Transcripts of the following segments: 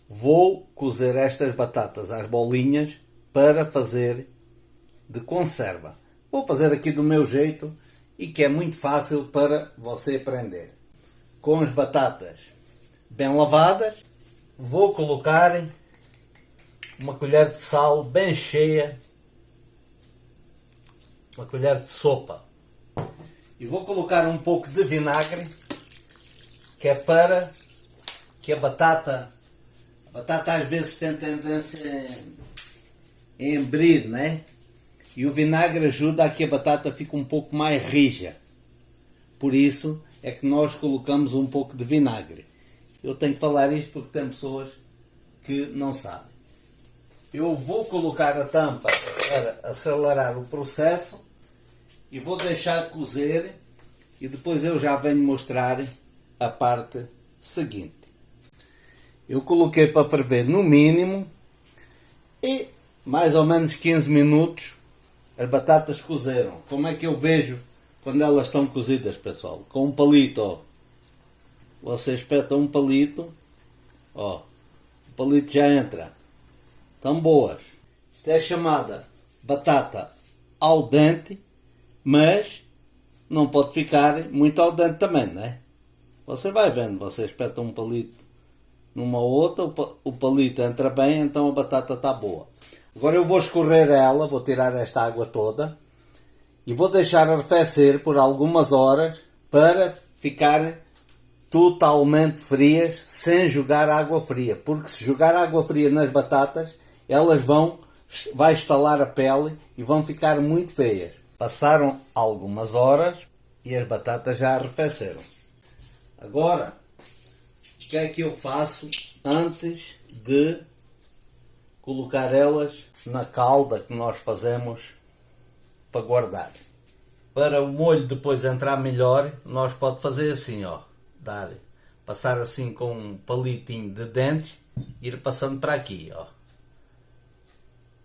Vou cozer estas batatas às bolinhas para fazer de conserva. Vou fazer aqui do meu jeito e que é muito fácil para você aprender. Com as batatas bem lavadas, vou colocar uma colher de sal bem cheia, uma colher de sopa. E vou colocar um pouco de vinagre, que é para que a batata às vezes tem tendência a embrir, né? E o vinagre ajuda a que a batata fique um pouco mais rija. Por isso é que nós colocamos um pouco de vinagre. Eu tenho que falar isto porque tem pessoas que não sabem. Eu vou colocar a tampa para acelerar o processo e vou deixar cozer e depois eu já venho mostrar a parte seguinte. Eu coloquei para ferver no mínimo e mais ou menos 15 minutos as batatas cozeram. Como é que eu vejo quando elas estão cozidas, pessoal? Com um palito, ó. Você espeta um palito, ó. O palito já entra. Estão boas. Isto é chamada batata al dente, mas não pode ficar muito al dente também, né? Você vai vendo, você espeta um palito numa outra, o palito entra bem, então a batata está boa. Agora eu vou escorrer ela, vou tirar esta água toda e vou deixar arrefecer por algumas horas para ficar totalmente frias sem jogar água fria, porque se jogar água fria nas batatas elas vai estalar a pele e vão ficar muito feias. Passaram algumas horas e as batatas já arrefeceram. Agora, o que é que eu faço antes de colocar elas na calda que nós fazemos para guardar? Para o molho depois entrar melhor, nós podemos fazer assim, ó, passar assim com um palitinho de dentes, ir passando para aqui, ó.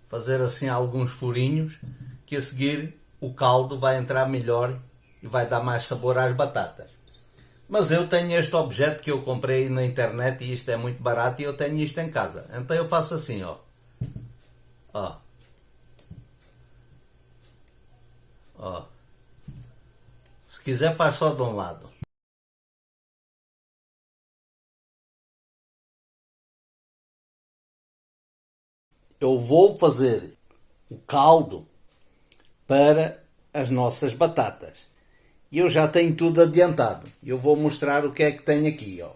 Fazer assim alguns furinhos, que a seguir o caldo vai entrar melhor e vai dar mais sabor às batatas. Mas eu tenho este objeto que eu comprei na internet e isto é muito barato e eu tenho isto em casa. Então eu faço assim, ó. Ó. Ó. Se quiser faz só de um lado. Eu vou fazer o caldo para as nossas batatas. E eu já tenho tudo adiantado. Eu vou mostrar o que é que tenho aqui, ó.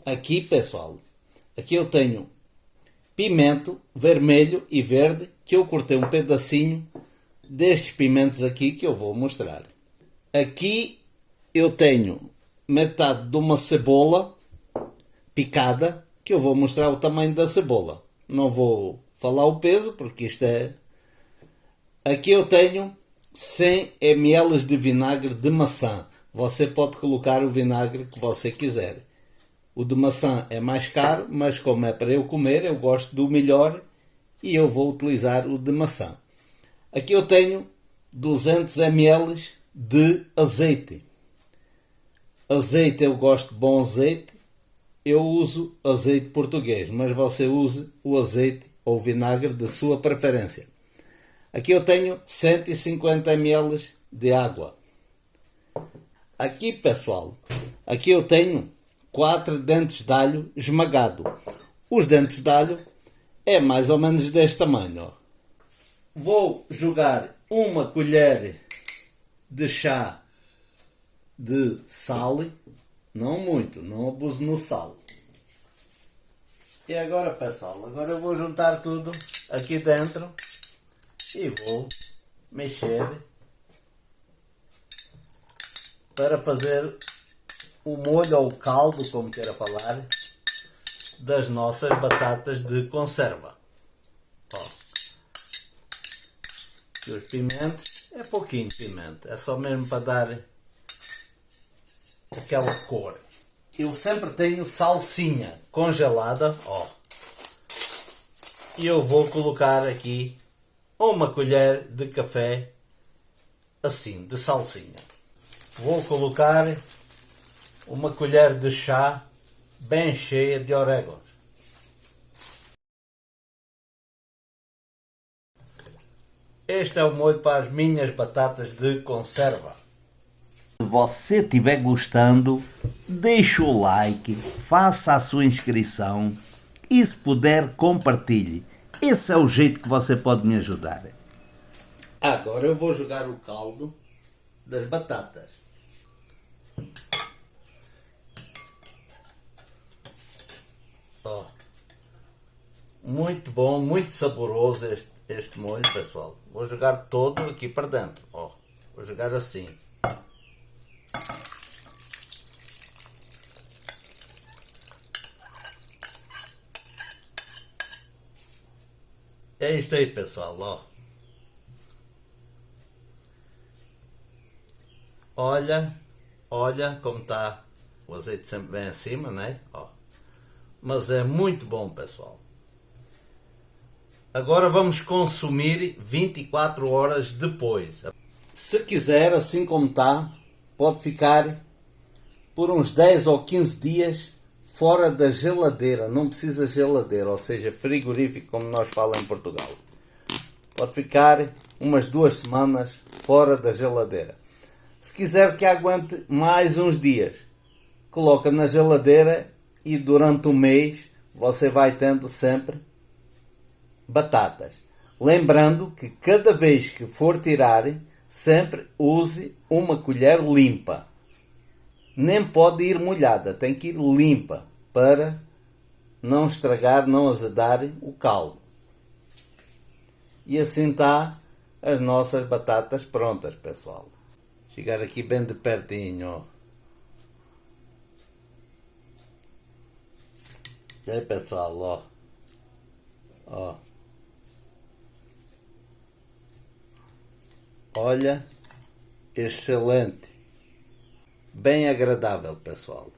Aqui, pessoal, aqui eu tenho pimento vermelho e verde, que eu cortei um pedacinho destes pimentos aqui que eu vou mostrar. Aqui eu tenho metade de uma cebola picada, que eu vou mostrar o tamanho da cebola. Não vou falar o peso, porque isto é... Aqui eu tenho 100 ml de vinagre de maçã. Você pode colocar o vinagre que você quiser. O de maçã é mais caro, mas como é para eu comer, eu gosto do melhor e eu vou utilizar o de maçã. Aqui eu tenho 200 ml de azeite. Azeite, eu gosto de bom azeite. Eu uso azeite português, mas você use o azeite ou vinagre de sua preferência. Aqui eu tenho 150 ml de água. Aqui, pessoal, aqui eu tenho 4 dentes de alho esmagado. Os dentes de alho é mais ou menos deste tamanho, ó. Vou jogar uma colher de chá de sal, não muito, não abuse no sal. E agora, pessoal, agora eu vou juntar tudo aqui dentro e vou mexer para fazer o molho ou o caldo, como queira falar, das nossas batatas de conserva. Ó. E os pimentos, é pouquinho pimenta, é só mesmo para dar aquela cor. Eu sempre tenho salsinha congelada, ó. E eu vou colocar aqui uma colher de café assim, de salsinha. Vou colocar uma colher de chá bem cheia de orégãos. Este é o molho para as minhas batatas de conserva. Se você estiver gostando, deixe o like, faça a sua inscrição e, se puder, compartilhe. Esse é o jeito que você pode me ajudar. Agora eu vou jogar o caldo das batatas. Ó, muito bom, muito saboroso este molho, pessoal. Vou jogar todo aqui para dentro. Ó, vou jogar assim. É isto aí, pessoal, ó. Olha como está. O azeite sempre bem acima, né? Ó. Mas é muito bom, pessoal. Agora vamos consumir 24 horas depois. Se quiser, assim como está, pode ficar por uns 10 ou 15 dias fora da geladeira. Não precisa geladeira, ou seja, frigorífico, como nós falamos em Portugal. Pode ficar umas 2 semanas fora da geladeira. Se quiser que aguente mais uns dias, coloca na geladeira e durante um mês você vai tendo sempre batatas. Lembrando que cada vez que for tirar, sempre use uma colher limpa. Nem pode ir molhada, tem que ir limpa para não estragar, não azedar o caldo. E assim está as nossas batatas prontas, pessoal. Chegar aqui bem de pertinho, ó. E aí, pessoal, ó. Ó. Olha, excelente. Bem agradável, pessoal.